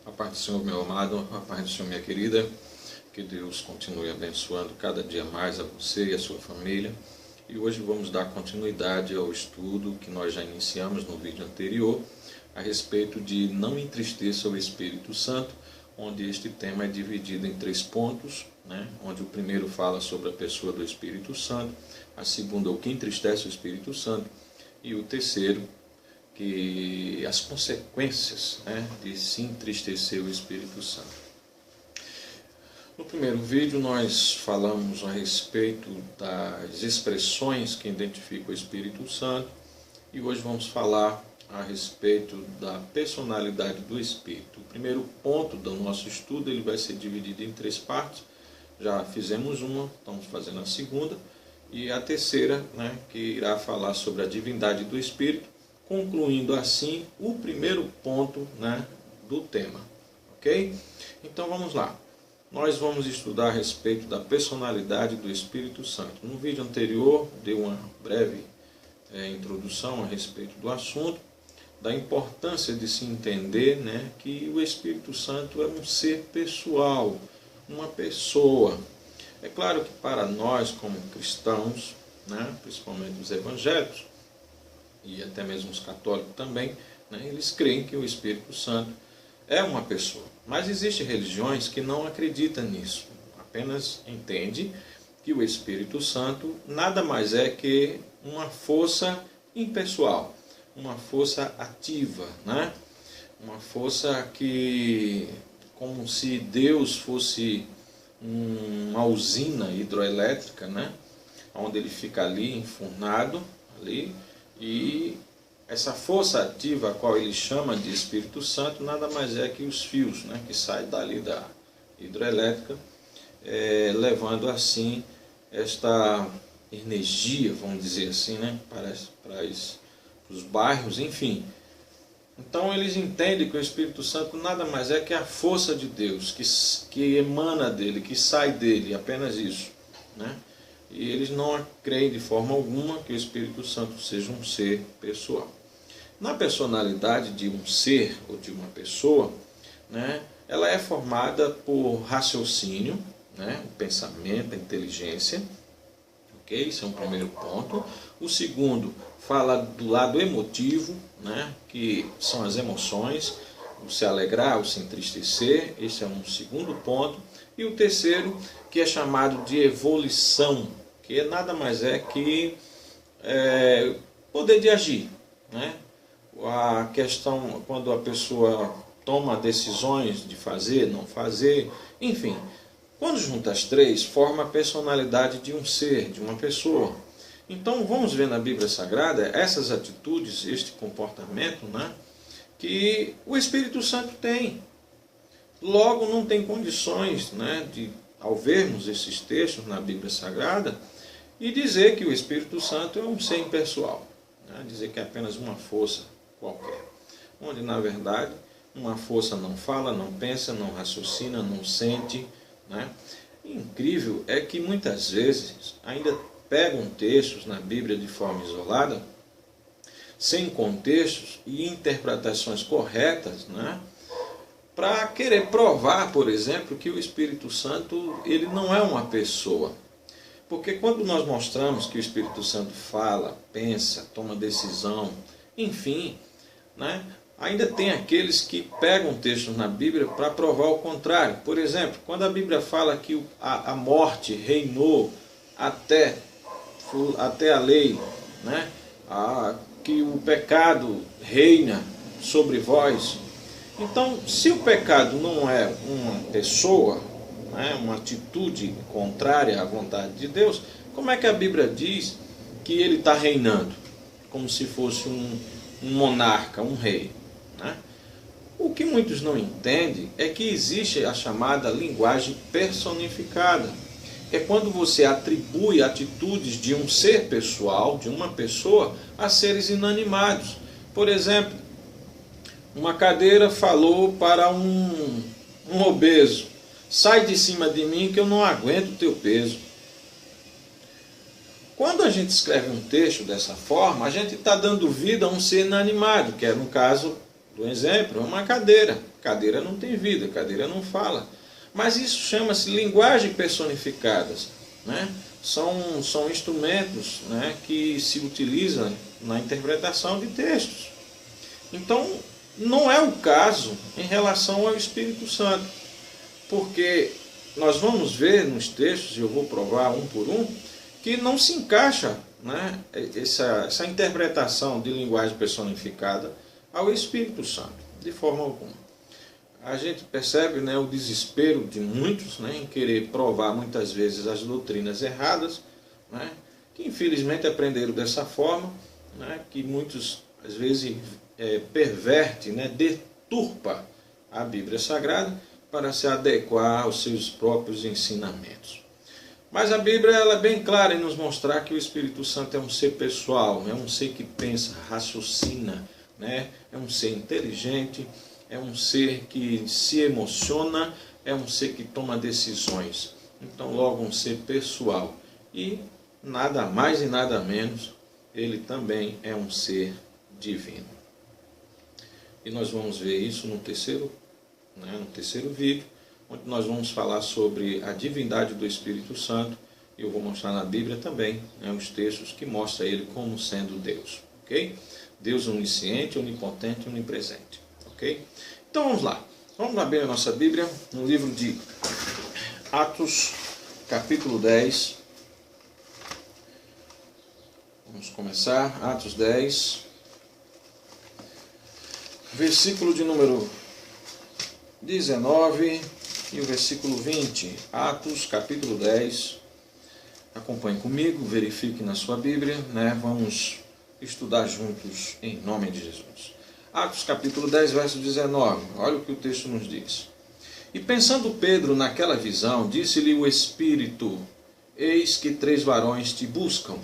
A paz do Senhor, meu amado, a paz do Senhor, minha querida, que Deus continue abençoando cada dia mais a você e a sua família. E hoje vamos dar continuidade ao estudo que nós já iniciamos no vídeo anterior, a respeito de não entristeça o Espírito Santo, onde este tema é dividido em 3 pontos, onde o primeiro fala sobre a pessoa do Espírito Santo, a segunda, o que entristece o Espírito Santo, e o terceiro, que as consequências de se entristecer o Espírito Santo. No primeiro vídeo nós falamos a respeito das expressões que identificam o Espírito Santo e hoje vamos falar a respeito da personalidade do Espírito. O primeiro ponto do nosso estudo ele vai ser dividido em 3 partes. Já fizemos uma, estamos fazendo a segunda, e a terceira, que irá falar sobre a divindade do Espírito, concluindo assim o primeiro ponto do tema, ok? Então vamos lá. Nós vamos estudar a respeito da personalidade do Espírito Santo. No vídeo anterior, dei uma breve introdução a respeito do assunto, da importância de se entender que o Espírito Santo é um ser pessoal, uma pessoa. É claro que para nós, como cristãos, principalmente os evangélicos, e até mesmo os católicos também, eles creem que o Espírito Santo é uma pessoa. Mas existem religiões que não acreditam nisso, apenas entendem que o Espírito Santo nada mais é que uma força impessoal, uma força ativa, uma força que, como se Deus fosse uma usina hidroelétrica, onde ele fica ali enfurnado, ali, e essa força ativa, a qual ele chama de Espírito Santo, nada mais é que os fios que saem dali da hidrelétrica, levando assim esta energia, vamos dizer assim, para os bairros, enfim. Então eles entendem que o Espírito Santo nada mais é que a força de Deus, que emana dele, que sai dele, apenas isso. E eles não creem de forma alguma que o Espírito Santo seja um ser pessoal. Na personalidade de um ser ou de uma pessoa, ela é formada por raciocínio, o pensamento, a inteligência, ok? Isso é um primeiro ponto. O segundo fala do lado emotivo, que são as emoções, o se alegrar, o se entristecer, esse é um segundo ponto. E o terceiro, que é chamado de evolução, que nada mais é que poder de agir. A questão quando a pessoa toma decisões de fazer, não fazer, enfim. Quando junta as 3, forma a personalidade de um ser, de uma pessoa. Então vamos ver na Bíblia Sagrada essas atitudes, este comportamento, que o Espírito Santo tem. Logo não tem condições de, ao vermos esses textos na Bíblia Sagrada, e dizer que o Espírito Santo é um ser impessoal, dizer que é apenas uma força qualquer, onde na verdade uma força não fala, não pensa, não raciocina, não sente. Incrível é que muitas vezes ainda pegam textos na Bíblia de forma isolada, sem contextos e interpretações corretas, para querer provar, por exemplo, que o Espírito Santo ele não é uma pessoa. Porque quando nós mostramos que o Espírito Santo fala, pensa, toma decisão, enfim, ainda tem aqueles que pegam textos na Bíblia para provar o contrário. Por exemplo, quando a Bíblia fala que a morte reinou até a lei, que o pecado reina sobre vós. Então, se o pecado não é uma pessoa, uma atitude contrária à vontade de Deus, como é que a Bíblia diz que ele está reinando? Como se fosse um monarca, um rei. O que muitos não entendem é que existe a chamada linguagem personificada. É quando você atribui atitudes de um ser pessoal, de uma pessoa, a seres inanimados. Por exemplo, uma cadeira falou para um obeso: sai de cima de mim que eu não aguento o teu peso. Quando a gente escreve um texto dessa forma, a gente está dando vida a um ser inanimado, que é no caso do exemplo, uma cadeira. Cadeira não tem vida, cadeira não fala. Mas isso chama-se linguagem personificadas, né? São instrumentos, né, que se utilizam na interpretação de textos. Então, não é o caso em relação ao Espírito Santo, porque nós vamos ver nos textos, e eu vou provar um por um, que não se encaixa, né, essa interpretação de linguagem personificada ao Espírito Santo, de forma alguma. A gente percebe, né, o desespero de muitos, né, em querer provar muitas vezes as doutrinas erradas, né, que infelizmente aprenderam dessa forma, né, que muitos às vezes perverte, né, deturpa a Bíblia Sagrada para se adequar aos seus próprios ensinamentos. Mas a Bíblia ela é bem clara em nos mostrar que o Espírito Santo é um ser pessoal, é um ser que pensa, raciocina, né, é um ser inteligente, é um ser que se emociona, é um ser que toma decisões. Então, logo, um ser pessoal. E nada mais e nada menos, ele também é um ser divino. E nós vamos ver isso no terceiro vídeo, onde nós vamos falar sobre a divindade do Espírito Santo. E eu vou mostrar na Bíblia também, né, os textos que mostram ele como sendo Deus. Ok? Deus onisciente, onipotente e onipresente. Ok? Então vamos lá. Vamos abrir a nossa Bíblia no livro de Atos, capítulo 10. Vamos começar. Atos 10, versículo de número 19 e o versículo 20. Atos, capítulo 10. Acompanhe comigo, verifique na sua Bíblia, né? Vamos estudar juntos em nome de Jesus. Atos capítulo 10, verso 19. Olha o que o texto nos diz. E pensando Pedro naquela visão, disse-lhe o Espírito: eis que 3 varões te buscam.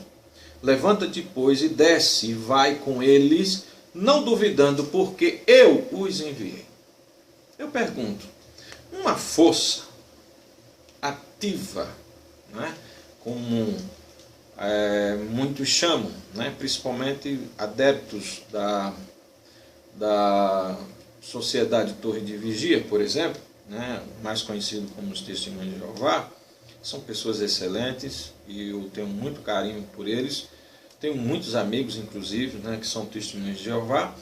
Levanta-te, pois, e desce, e vai com eles, não duvidando, porque eu os enviei. Eu pergunto, uma força ativa, né, como muitos chamam, né, principalmente adeptos da Sociedade Torre de Vigia, por exemplo, né, mais conhecido como os Testemunhos de Jeová, são pessoas excelentes e eu tenho muito carinho por eles. Tenho muitos amigos, inclusive, né, que são Testemunhos de Jeová,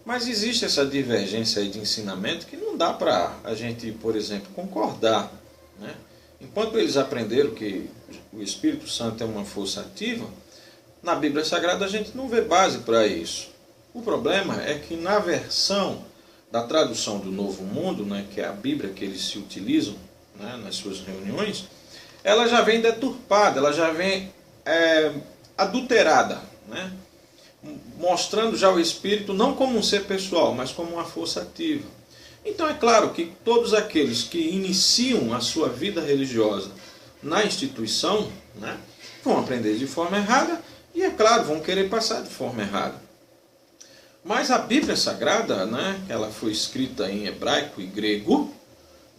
mas existe essa divergência aí de ensinamento que não dá para a gente, por exemplo, concordar, né? Enquanto eles aprenderam que o Espírito Santo é uma força ativa, na Bíblia Sagrada a gente não vê base para isso. O problema é que na versão da tradução do Novo Mundo, né, que é a Bíblia que eles se utilizam, né, nas suas reuniões, ela já vem deturpada, ela já vem adulterada, né, mostrando já o Espírito não como um ser pessoal, mas como uma força ativa. Então é claro que todos aqueles que iniciam a sua vida religiosa na instituição, né, vão aprender de forma errada e, é claro, vão querer passar de forma errada. Mas a Bíblia Sagrada, né, ela foi escrita em hebraico e grego,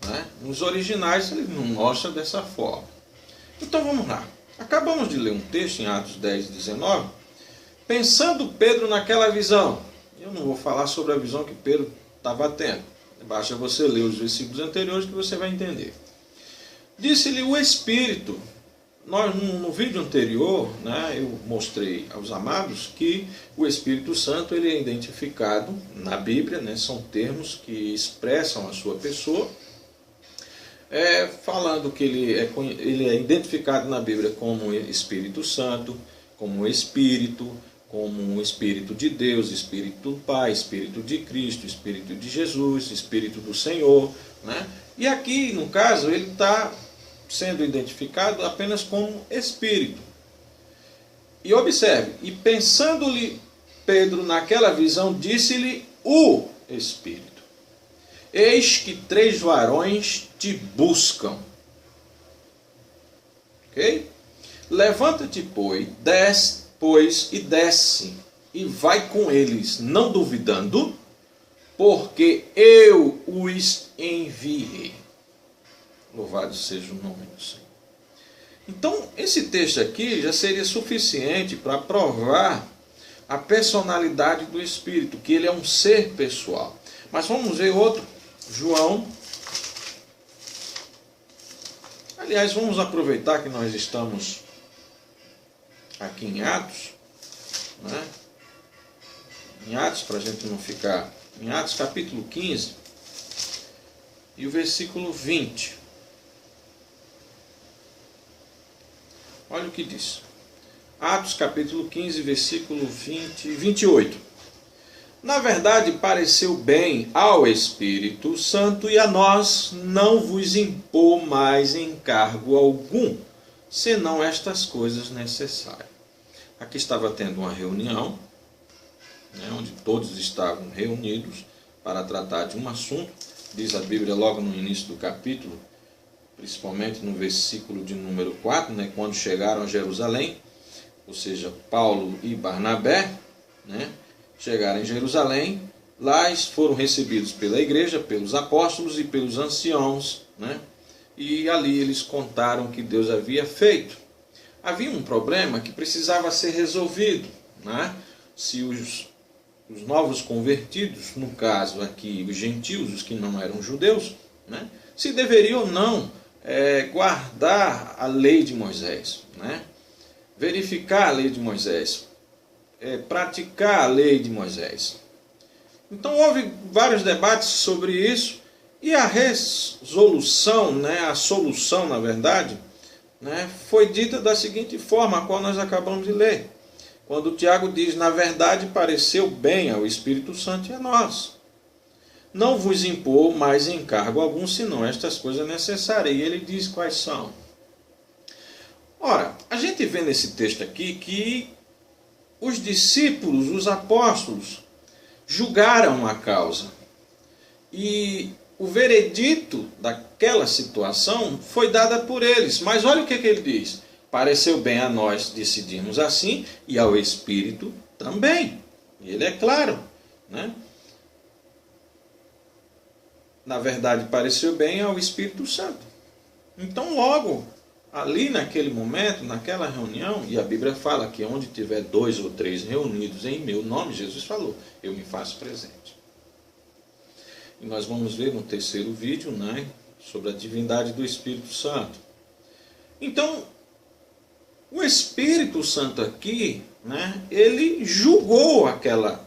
né, nos originais ele não mostra dessa forma. Então vamos lá. Acabamos de ler um texto em Atos 10, 19. Pensando Pedro naquela visão. Eu não vou falar sobre a visão que Pedro estava tendo. Basta você ler os versículos anteriores que você vai entender. Disse-lhe o Espírito. No vídeo anterior, né, eu mostrei aos amados que o Espírito Santo ele é identificado na Bíblia, né, são termos que expressam a sua pessoa, falando que ele é identificado na Bíblia como Espírito Santo, como Espírito, como o Espírito de Deus, Espírito do Pai, Espírito de Cristo, Espírito de Jesus, Espírito do Senhor, né? E aqui, no caso, ele está sendo identificado apenas como Espírito. E observe, e pensando-lhe Pedro naquela visão, disse-lhe o Espírito: eis que 3 varões te buscam. Ok? Levanta-te, pois, e desce, e vai com eles, não duvidando, porque eu os enviei. Louvado seja o nome do Senhor. Então, esse texto aqui já seria suficiente para provar a personalidade do Espírito, que ele é um ser pessoal. Mas vamos ver outro João. Aliás, vamos aproveitar que nós estamos aqui em Atos, né? Em Atos, para a gente não ficar... Em Atos capítulo 15 e o versículo 20. Olha o que diz. Atos capítulo 15, versículo 28. Na verdade, pareceu bem ao Espírito Santo e a nós não vos impor mais encargo algum, senão estas coisas necessárias. Aqui estava tendo uma reunião, né, onde todos estavam reunidos para tratar de um assunto. Diz a Bíblia logo no início do capítulo, principalmente no versículo de número 4, né, quando chegaram a Jerusalém, ou seja, Paulo e Barnabé, né, chegaram em Jerusalém, lá foram recebidos pela igreja, pelos apóstolos e pelos anciãos, né, e ali eles contaram o que Deus havia feito. Havia um problema que precisava ser resolvido, né, se os novos convertidos, no caso aqui os gentios, os que não eram judeus, né, se deveriam ou não guardar a lei de Moisés, né, verificar a lei de Moisés, praticar a lei de Moisés. Então houve vários debates sobre isso e a resolução, né, a solução na verdade, né, foi dita da seguinte forma, a qual nós acabamos de ler. Quando Tiago diz, na verdade pareceu bem ao Espírito Santo e a nós. Não vos impor mais encargo algum, senão estas coisas necessárias. E ele diz quais são. Ora, a gente vê nesse texto aqui que os discípulos, os apóstolos, julgaram a causa. E o veredito daquela situação foi dada por eles. Mas olha o que ele diz. Pareceu bem a nós decidirmos assim e ao Espírito também. E ele é claro, né? Na verdade, pareceu bem ao Espírito Santo. Então, logo, ali naquele momento, naquela reunião, e a Bíblia fala que onde tiver 2 ou 3 reunidos em meu nome, Jesus falou, eu me faço presente. E nós vamos ver no terceiro vídeo, né, sobre a divindade do Espírito Santo. Então, o Espírito Santo aqui, né, ele julgou aquela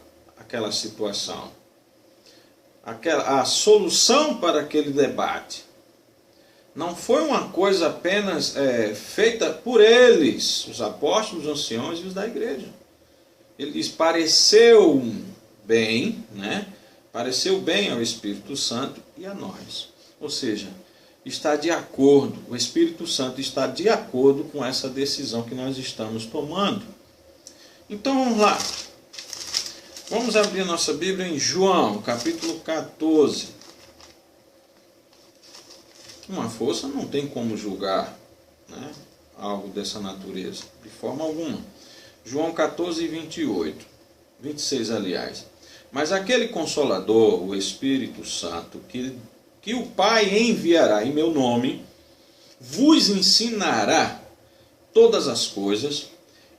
situação. A solução para aquele debate. Não foi uma coisa apenas feita por eles, os apóstolos, os anciãos e os da igreja. Ele diz, pareceu bem, né? Pareceu bem ao Espírito Santo e a nós. Ou seja, está de acordo, o Espírito Santo está de acordo com essa decisão que nós estamos tomando. Então vamos lá. Vamos abrir nossa Bíblia em João, capítulo 14. Uma força não tem como julgar, né, algo dessa natureza, de forma alguma. João 14, 28, 26, aliás. Mas aquele Consolador, o Espírito Santo, que o Pai enviará em meu nome, vos ensinará todas as coisas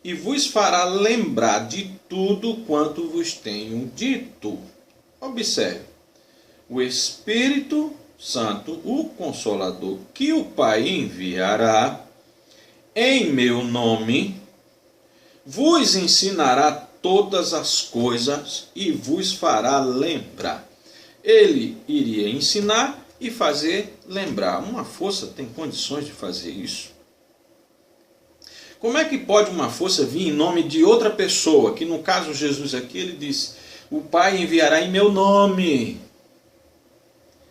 e vos fará lembrar de tudo quanto vos tenho dito. Observe, o Espírito Santo, o Consolador, que o Pai enviará em meu nome, vos ensinará todas as coisas e vos fará lembrar. Ele iria ensinar e fazer lembrar. Uma força tem condições de fazer isso? Como é que pode uma força vir em nome de outra pessoa? Que no caso Jesus aqui, ele disse, o Pai enviará em meu nome.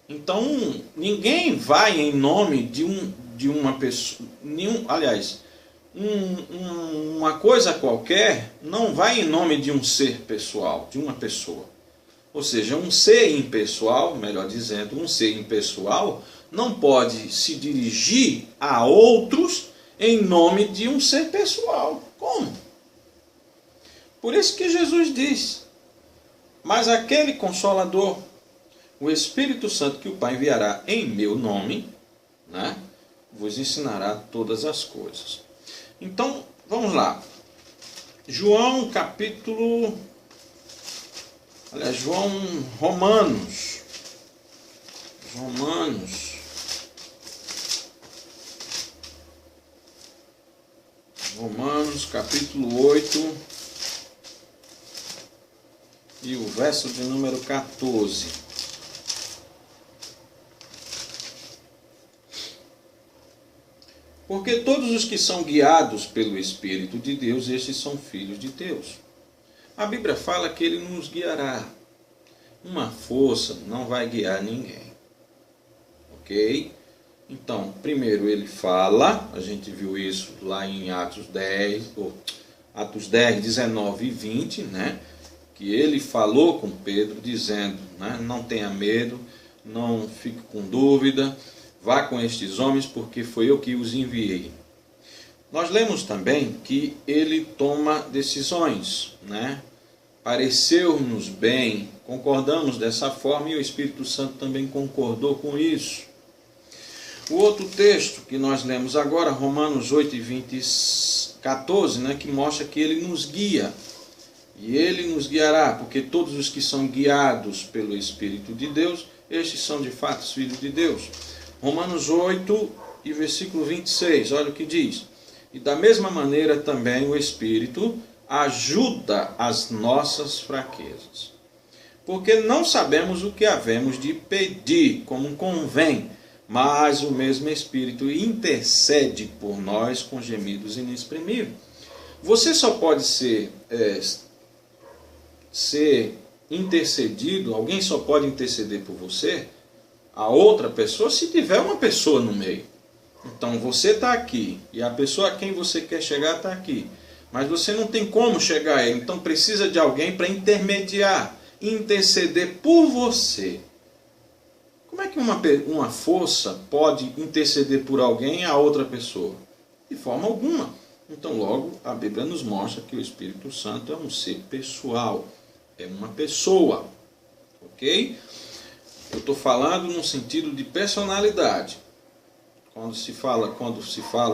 Então, ninguém vai em nome de uma pessoa, uma coisa qualquer não vai em nome de um ser pessoal, de uma pessoa. Ou seja, um ser impessoal, melhor dizendo, um ser impessoal não pode se dirigir a outros em nome de um ser pessoal. Como? Por isso que Jesus diz, mas aquele Consolador, o Espírito Santo que o Pai enviará em meu nome, né, vos ensinará todas as coisas. Então, vamos lá. João Romanos, Romanos capítulo 8 e o verso de número 14. Porque todos os que são guiados pelo Espírito de Deus, estes são filhos de Deus. A Bíblia fala que Ele nos guiará. Uma força não vai guiar ninguém. Ok? Então, primeiro ele fala, a gente viu isso lá em Atos 10, 19 e 20, né? Que ele falou com Pedro dizendo, né, não tenha medo, não fique com dúvida, vá com estes homens porque foi eu que os enviei. Nós lemos também que ele toma decisões, né? Pareceu-nos bem, concordamos dessa forma e o Espírito Santo também concordou com isso. O outro texto que nós lemos agora, Romanos 8 e 14, né, que mostra que ele nos guia. E ele nos guiará, porque todos os que são guiados pelo Espírito de Deus, estes são de fato os filhos de Deus. Romanos 8 e versículo 26, olha o que diz. E da mesma maneira também o Espírito ajuda as nossas fraquezas. Porque não sabemos o que havemos de pedir, como convém, mas o mesmo Espírito intercede por nós com gemidos inexprimíveis. Você só pode ser intercedido, alguém só pode interceder por você, a outra pessoa, se tiver uma pessoa no meio. Então você está aqui, e a pessoa a quem você quer chegar está aqui. Mas você não tem como chegar a ele, então precisa de alguém para intermediar, interceder por você. Como é que uma força pode interceder por alguém a outra pessoa? De forma alguma. Então, logo, a Bíblia nos mostra que o Espírito Santo é um ser pessoal. É uma pessoa. Ok? Eu estou falando no sentido de personalidade. Quando se fala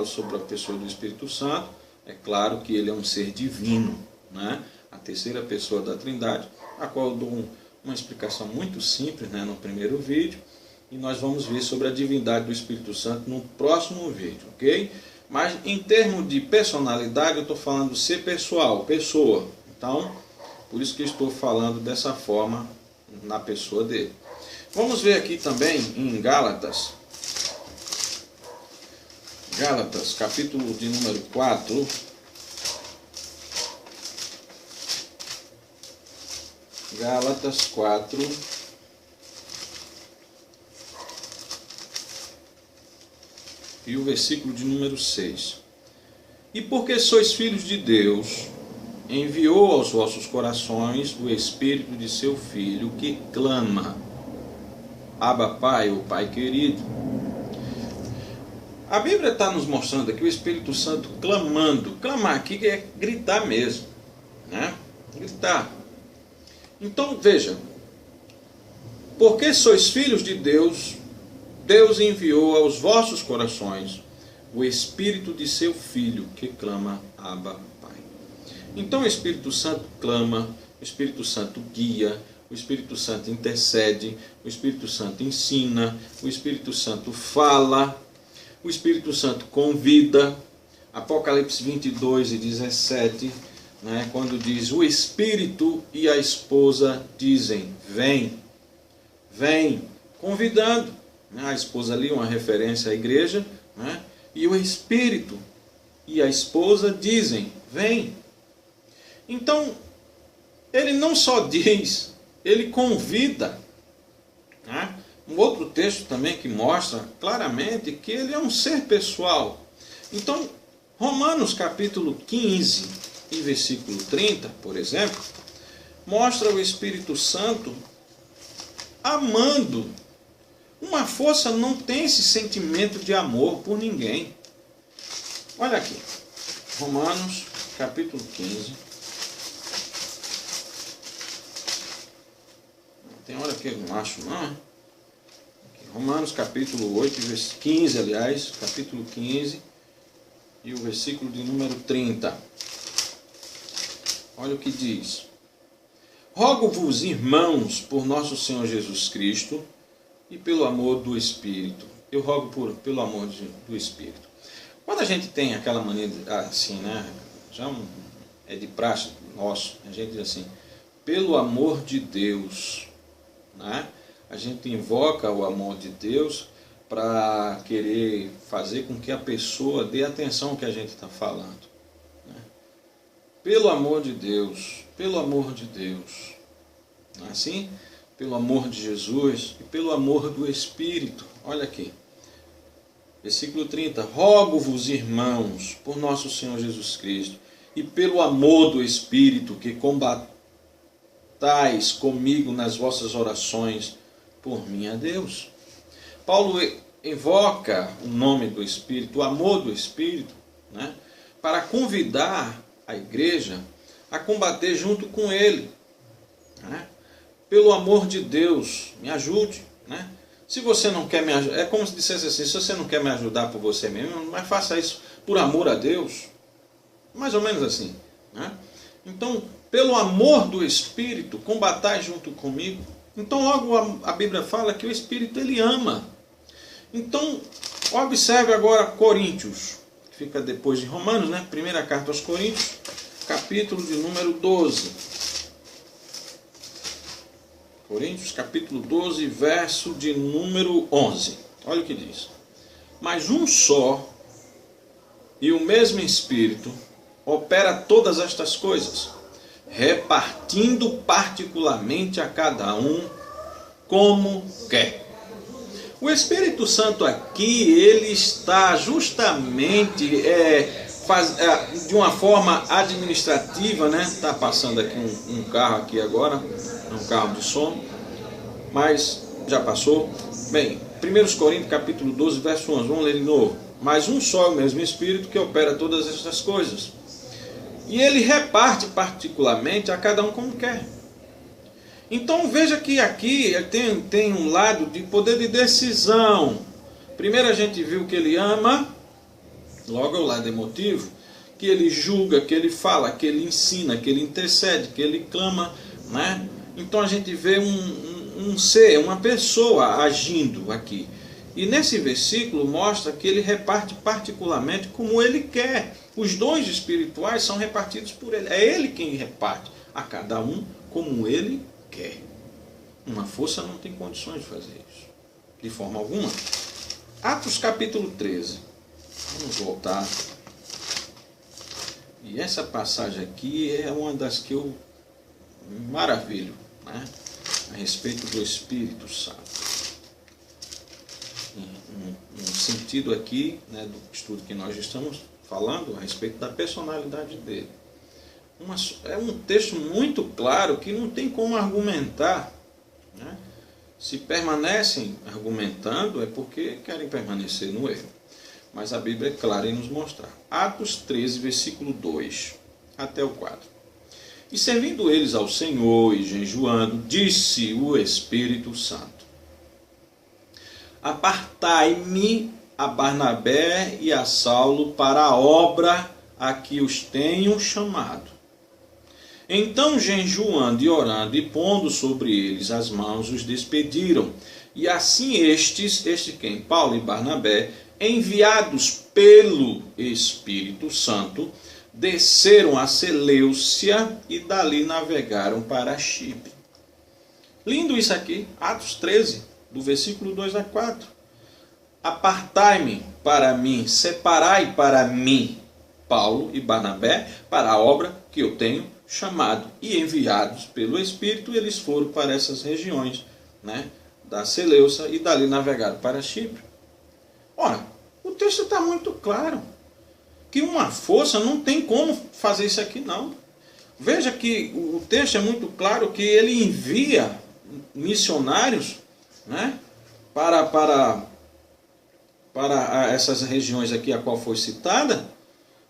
sobre a pessoa do Espírito Santo, é claro que ele é um ser divino, né? A terceira pessoa da Trindade, a qual eu dou uma explicação muito simples, né, no primeiro vídeo, e nós vamos ver sobre a divindade do Espírito Santo no próximo vídeo, ok? Mas em termos de personalidade, eu estou falando de ser pessoal, pessoa. Então, por isso que eu estou falando dessa forma na pessoa dele. Vamos ver aqui também em Gálatas, capítulo de número 4. Gálatas 4. E o versículo de número 6. E porque sois filhos de Deus, enviou aos vossos corações o Espírito de seu Filho, que clama, Abba Pai, o Pai querido. A Bíblia está nos mostrando aqui o Espírito Santo clamando. Clamar aqui é gritar mesmo, né? Gritar. Então, veja, porque sois filhos de Deus, Deus enviou aos vossos corações o Espírito de seu Filho, que clama, Abba, Pai. Então o Espírito Santo clama, o Espírito Santo guia, o Espírito Santo intercede, o Espírito Santo ensina, o Espírito Santo fala, o Espírito Santo convida. Apocalipse 22 e 17, né, quando diz, o Espírito e a esposa dizem, vem, vem, convidando. A esposa ali, uma referência à igreja, né? E o Espírito e a esposa dizem, vem. Então, ele não só diz, ele convida, né? Um outro texto também que mostra claramente que ele é um ser pessoal. Então, Romanos capítulo 15 e versículo 30, por exemplo, mostra o Espírito Santo amando. Uma força não tem esse sentimento de amor por ninguém. Olha aqui, Romanos capítulo 15. Tem hora que eu não acho, não é? Romanos capítulo 15, aliás, capítulo 15 e o versículo de número 30. Olha o que diz. Rogo-vos, irmãos, por nosso Senhor Jesus Cristo, e pelo amor do Espírito. Eu rogo pelo amor do Espírito. Quando a gente tem aquela mania assim, né? Já é de praxe nosso, a gente diz assim, pelo amor de Deus, né? A gente invoca o amor de Deus para querer fazer com que a pessoa dê atenção ao que a gente está falando, né? Pelo amor de Deus, pelo amor de Deus, não é assim? Pelo amor de Jesus e pelo amor do Espírito. Olha aqui, versículo 30, rogo-vos, irmãos, por nosso Senhor Jesus Cristo, e pelo amor do Espírito, que combatais comigo nas vossas orações por mim a Deus. Paulo invoca o nome do Espírito, o amor do Espírito, né, para convidar a igreja a combater junto com ele, né? Pelo amor de Deus, me ajude, né? Se você não quer me ajudar, é como se dissesse assim, se você não quer me ajudar por você mesmo, mas faça isso por amor a Deus. Mais ou menos assim, né? Então, pelo amor do Espírito, combatai junto comigo. Então, logo a Bíblia fala que o Espírito, ele ama. Então, observe agora Coríntios, que fica depois de Romanos, né? Primeira carta aos Coríntios, capítulo de número 12. Coríntios, capítulo 12, verso de número 11. Olha o que diz. Mas um só e o mesmo Espírito opera todas estas coisas, repartindo particularmente a cada um como quer. O Espírito Santo aqui, ele está justamente de uma forma administrativa, né? Está passando aqui um carro aqui agora, um carro de som, mas já passou. Bem, 1 Coríntios capítulo 12, verso 11, vamos ler de novo. Mas um só é o mesmo Espírito que opera todas estas coisas, e ele reparte particularmente a cada um como quer. Então veja que aqui tem um lado de poder de decisão. Primeiro a gente viu que ele ama, logo é o lado emotivo, que ele julga, que ele fala, que ele ensina, que ele intercede, que ele clama, né? Então a gente vê um ser, uma pessoa agindo aqui. E nesse versículo mostra que ele reparte particularmente como ele quer. Os dons espirituais são repartidos por ele. É ele quem reparte a cada um como ele quer. Uma força não tem condições de fazer isso, de forma alguma. Atos capítulo 13. Vamos voltar. E essa passagem aqui é uma das que eu maravilho, né? A respeito do Espírito Santo. No sentido aqui, né, do estudo que nós estamos falando a respeito da personalidade dele. É um texto muito claro que não tem como argumentar, né? Se permanecem argumentando é porque querem permanecer no erro. Mas a Bíblia é clara em nos mostrar. Atos 13, versículo 2 até o 4. E servindo eles ao Senhor e jejuando, disse o Espírito Santo: apartai-me a Barnabé e a Saulo para a obra a que os tenho chamado. Então, jejuando e orando e pondo sobre eles as mãos, os despediram. E assim estes quem? Paulo e Barnabé, enviados pelo Espírito Santo, desceram a Seleucia e dali navegaram para Chipre. Lindo isso aqui, Atos 13, do versículo 2 a 4. Apartai-me para mim, separai para mim Paulo e Barnabé para a obra que eu tenho chamado. E enviados pelo Espírito, eles foram para essas regiões, né, da Seleucia e dali navegaram para Chipre. Ora, o texto está muito claro, que uma força não tem como fazer isso aqui não. Veja que o texto é muito claro que ele envia missionários, né, para essas regiões aqui a qual foi citada,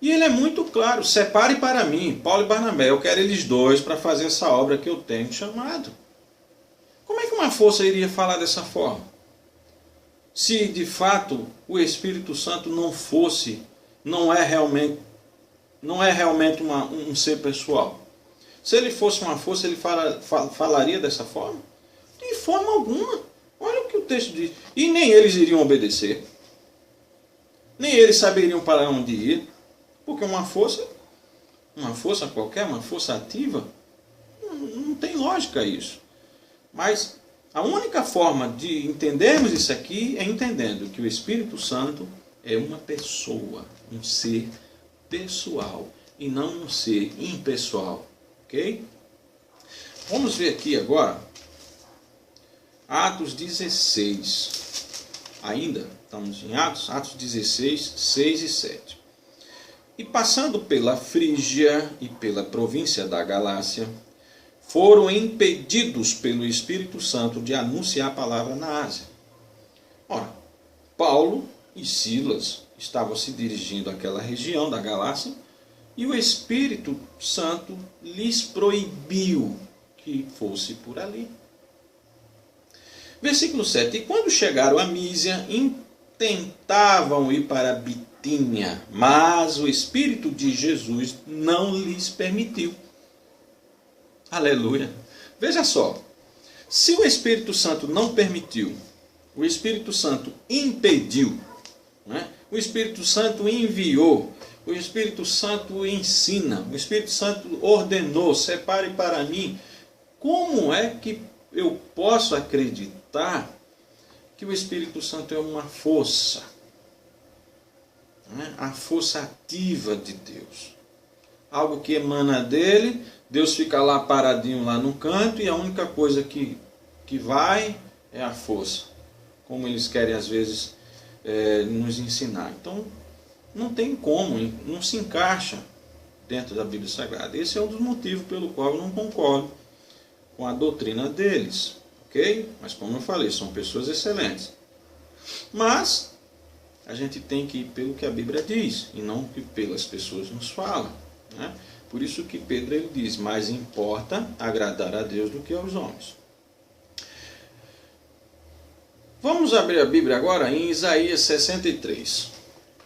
e ele é muito claro: separe para mim Paulo e Barnabé, eu quero eles dois para fazer essa obra que eu tenho chamado. Como é que uma força iria falar dessa forma? Se de fato o Espírito Santo não é realmente um ser pessoal. Se ele fosse uma força, ele falaria dessa forma? De forma alguma. Olha o que o texto diz. E nem eles iriam obedecer. Nem eles saberiam para onde ir. Porque uma força qualquer, uma força ativa, não tem lógica isso. Mas a única forma de entendermos isso aqui é entendendo que o Espírito Santo é uma pessoa, um ser pessoal e não um ser impessoal. Ok? Vamos ver aqui agora Atos 16. Ainda estamos em Atos 16, 6 e 7. E passando pela Frígia e pela província da Galácia, foram impedidos pelo Espírito Santo de anunciar a palavra na Ásia. Ora, Paulo e Silas estavam se dirigindo àquela região da Galácia e o Espírito Santo lhes proibiu que fosse por ali. Versículo 7. E quando chegaram a Mísia, tentavam ir para Bitínia, mas o Espírito de Jesus não lhes permitiu. Aleluia. Veja só, se o Espírito Santo não permitiu, o Espírito Santo impediu, né? O Espírito Santo enviou, o Espírito Santo ensina, o Espírito Santo ordenou, separe para mim, como é que eu posso acreditar que o Espírito Santo é uma força, né? A força ativa de Deus, algo que emana dele. Deus fica lá paradinho lá no canto e a única coisa que vai é a força, como eles querem às vezes nos ensinar. Então não tem como, não se encaixa dentro da Bíblia Sagrada. Esse é um dos motivos pelo qual eu não concordo com a doutrina deles, ok? Mas como eu falei, são pessoas excelentes. Mas a gente tem que ir pelo que a Bíblia diz e não que pelas pessoas nos falam, né? Por isso que Pedro ele diz, mais importa agradar a Deus do que aos homens. Vamos abrir a Bíblia agora em Isaías 63.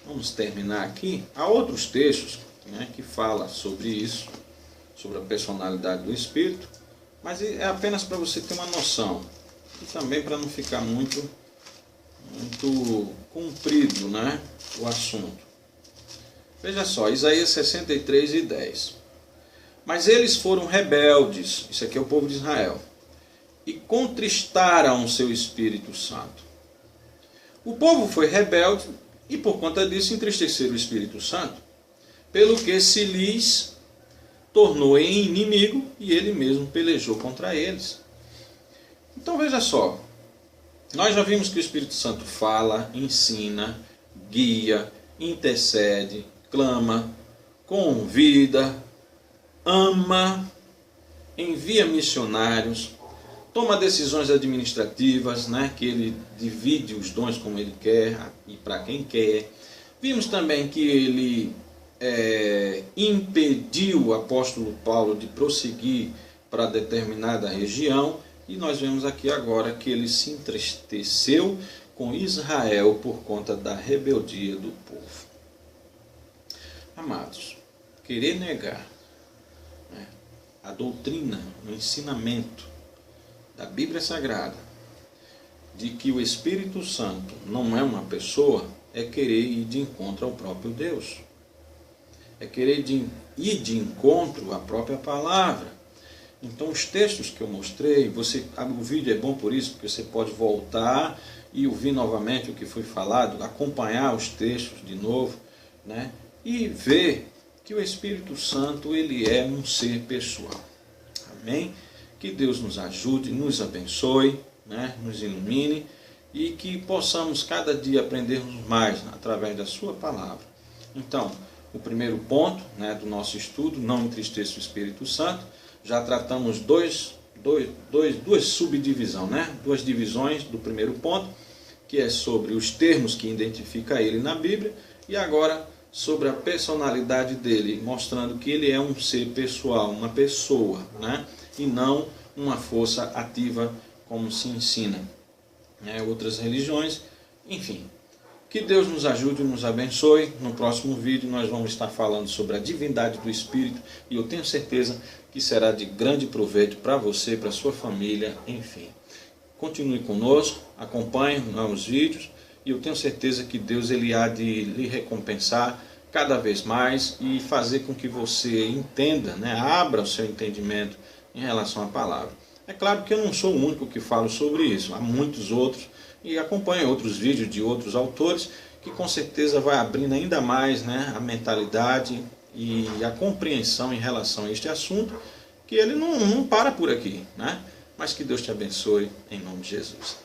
Vamos terminar aqui. Há outros textos, né, que falam sobre isso, sobre a personalidade do Espírito, mas é apenas para você ter uma noção. E também para não ficar muito comprido, né, o assunto. Veja só, Isaías 63 e 10. Mas eles foram rebeldes, isso aqui é o povo de Israel, e contristaram o seu Espírito Santo. O povo foi rebelde e por conta disso entristeceram o Espírito Santo, pelo que se lhes tornou em inimigo e ele mesmo pelejou contra eles. Então veja só, nós já vimos que o Espírito Santo fala, ensina, guia, intercede, clama, convida, ama, envia missionários, toma decisões administrativas, né, que ele divide os dons como ele quer e para quem quer. Vimos também que ele impediu o apóstolo Paulo de prosseguir para determinada região, e nós vemos aqui agora que ele se entristeceu com Israel por conta da rebeldia do povo. Amados, querer negar, né, a doutrina, o ensinamento da Bíblia Sagrada de que o Espírito Santo não é uma pessoa, é querer ir de encontro ao próprio Deus. É querer ir de encontro à própria palavra. Então os textos que eu mostrei, o vídeo é bom por isso, porque você pode voltar e ouvir novamente o que foi falado, acompanhar os textos de novo, né? E ver que o Espírito Santo ele é um ser pessoal. Amém? Que Deus nos ajude, nos abençoe, né? Nos ilumine e que possamos cada dia aprendermos mais através da sua palavra. Então, o primeiro ponto, né, do nosso estudo, não entristeça o Espírito Santo. Já tratamos duas subdivisões, né? Duas divisões do primeiro ponto, que é sobre os termos que identifica ele na Bíblia, e agora sobre a personalidade dele, mostrando que ele é um ser pessoal, uma pessoa, né? E não uma força ativa como se ensina, né, outras religiões. Enfim, que Deus nos ajude e nos abençoe. No próximo vídeo nós vamos estar falando sobre a divindade do Espírito e eu tenho certeza que será de grande proveito para você, para sua família, enfim. continue conosco, acompanhe os vídeos, e eu tenho certeza que Deus ele há de lhe recompensar cada vez mais e fazer com que você entenda, né, abra o seu entendimento em relação à palavra. É claro que eu não sou o único que falo sobre isso, há muitos outros, e acompanhe outros vídeos de outros autores, que com certeza vai abrindo ainda mais, né, a mentalidade e a compreensão em relação a este assunto, que ele não para por aqui, né? Mas que Deus te abençoe, em nome de Jesus.